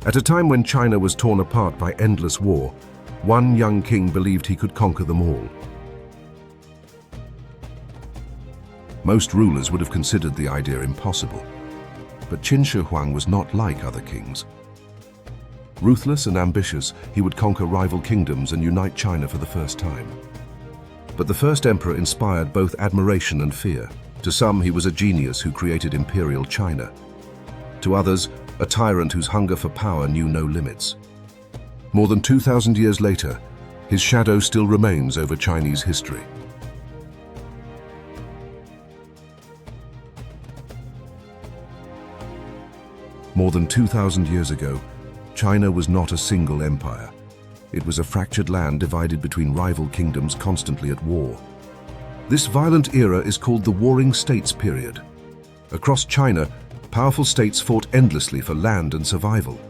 At a time when China was torn apart by endless war, one young king believed he could conquer them all. Most rulers would have considered the idea impossible, but Qin Shi Huang was not like other kings. Ruthless and ambitious, he would conquer rival kingdoms and unite China for the first time. But the first emperor inspired both admiration and fear. To some, he was a genius who created Imperial China. To others, a tyrant whose hunger for power knew no limits. More than 2,000 years later, his shadow still remains over Chinese history. More than 2,000 years ago, China was not a single empire. It was a fractured land divided between rival kingdoms constantly at war. This violent era is called the Warring States period. Across China, powerful states fought endlessly for land and survival.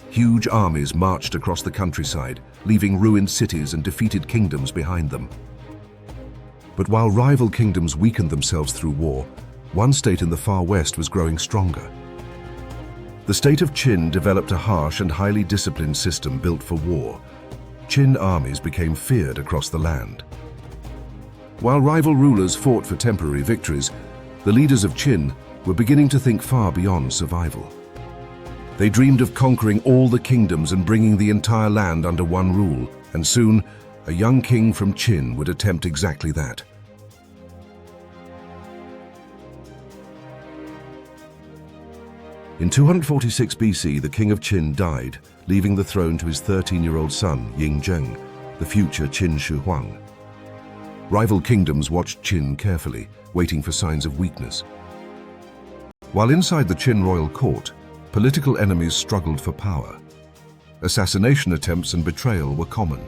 Huge armies marched across the countryside, leaving ruined cities and defeated kingdoms behind them. But while rival kingdoms weakened themselves through war, one state in the far west was growing stronger. The state of Qin developed a harsh and highly disciplined system built for war. Qin armies became feared across the land. While rival rulers fought for temporary victories, the leaders of Qin were beginning to think far beyond survival. They dreamed of conquering all the kingdoms and bringing the entire land under one rule, and soon, a young king from Qin would attempt exactly that. In 246 BC, the king of Qin died, leaving the throne to his 13-year-old son, Young King, the future Qin Shi Huang. Rival kingdoms watched Qin carefully, waiting for signs of weakness. While inside the Qin royal court, political enemies struggled for power. Assassination attempts and betrayal were common.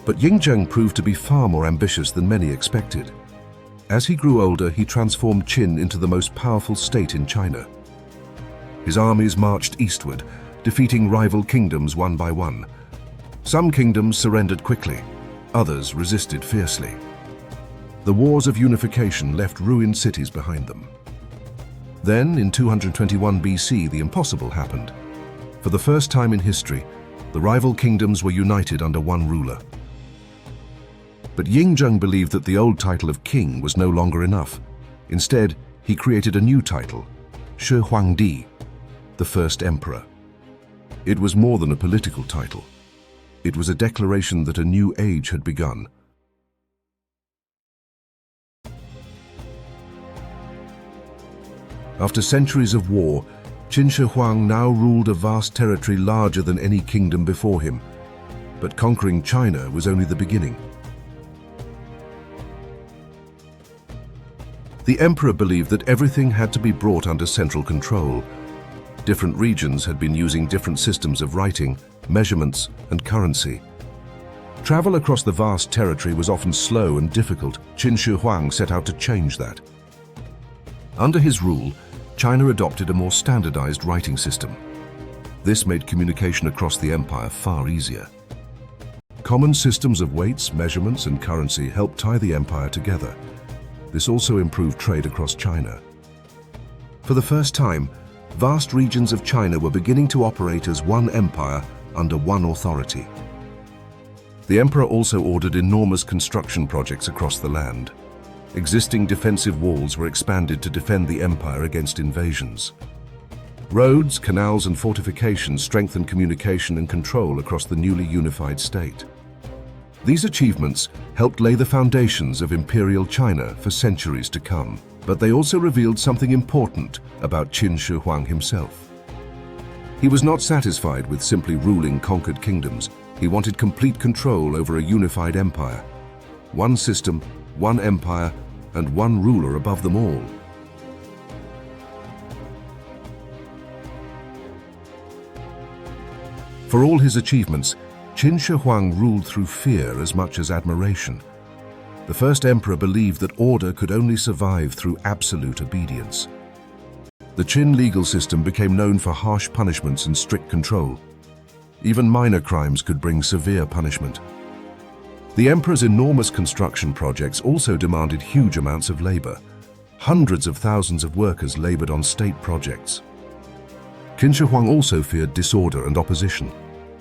But Young King proved to be far more ambitious than many expected. As he grew older, he transformed Qin into the most powerful state in China. His armies marched eastward, defeating rival kingdoms one by one. Some kingdoms surrendered quickly, others resisted fiercely. The wars of unification left ruined cities behind them. Then, in 221 BC, the impossible happened. For the first time in history, the rival kingdoms were united under one ruler. But Young King believed that the old title of king was no longer enough. Instead, he created a new title, Shi Huangdi, the first emperor. It was more than a political title. It was a declaration that a new age had begun. After centuries of war, Qin Shi Huang now ruled a vast territory larger than any kingdom before him. But conquering China was only the beginning. The emperor believed that everything had to be brought under central control. Different regions had been using different systems of writing, measurements, and currency. Travel across the vast territory was often slow and difficult. Qin Shi Huang set out to change that. Under his rule, China adopted a more standardized writing system. This made communication across the empire far easier. Common systems of weights, measurements, and currency helped tie the empire together. This also improved trade across China. For the first time, vast regions of China were beginning to operate as one empire under one authority. The emperor also ordered enormous construction projects across the land. Existing defensive walls were expanded to defend the empire against invasions. Roads, canals, and fortifications strengthened communication and control across the newly unified state. These achievements helped lay the foundations of Imperial China for centuries to come. But they also revealed something important about Qin Shi Huang himself. He was not satisfied with simply ruling conquered kingdoms. He wanted complete control over a unified empire. One system, one empire, and one ruler above them all. For all his achievements, Qin Shi Huang ruled through fear as much as admiration. The first emperor believed that order could only survive through absolute obedience. The Qin legal system became known for harsh punishments and strict control. Even minor crimes could bring severe punishment. The emperor's enormous construction projects also demanded huge amounts of labor. Hundreds of thousands of workers labored on state projects. Qin Shi Huang also feared disorder and opposition.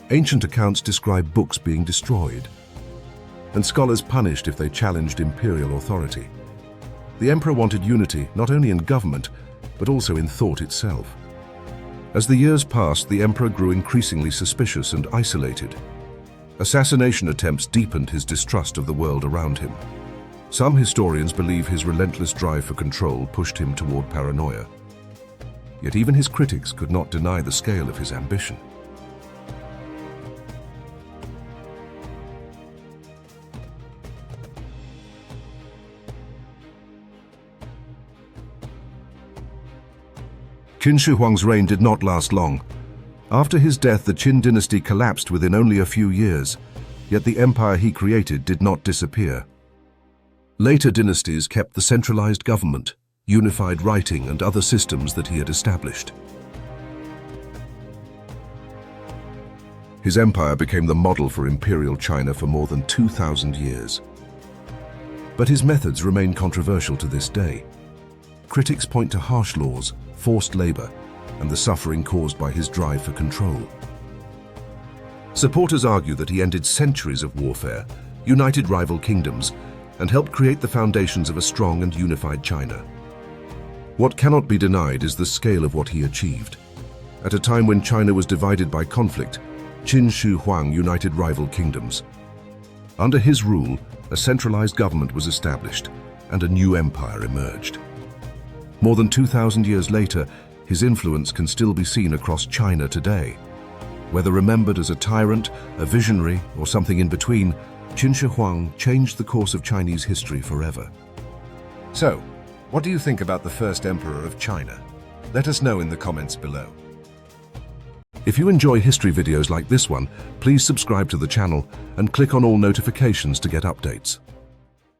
Ancient accounts describe books being destroyed, and scholars punished if they challenged imperial authority. The emperor wanted unity not only in government, but also in thought itself. As the years passed, the emperor grew increasingly suspicious and isolated. Assassination attempts deepened his distrust of the world around him. Some historians believe his relentless drive for control pushed him toward paranoia. Yet even his critics could not deny the scale of his ambition. Qin Shi Huang's reign did not last long. After his death, the Qin Dynasty collapsed within only a few years, yet the empire he created did not disappear. Later dynasties kept the centralized government, unified writing, and other systems that he had established. His empire became the model for imperial China for more than 2,000 years. But his methods remain controversial to this day. Critics point to harsh laws, forced labor, and the suffering caused by his drive for control. Supporters argue that he ended centuries of warfare, united rival kingdoms, and helped create the foundations of a strong and unified China. What cannot be denied is the scale of what he achieved. At a time when China was divided by conflict, Qin Shi Huang united rival kingdoms. Under his rule, a centralized government was established, and a new empire emerged. More than 2,000 years later, his influence can still be seen across China today. Whether remembered as a tyrant, a visionary, or something in between, Qin Shi Huang changed the course of Chinese history forever. So, what do you think about the first emperor of China? Let us know in the comments below. If you enjoy history videos like this one, please subscribe to the channel and click on all notifications to get updates.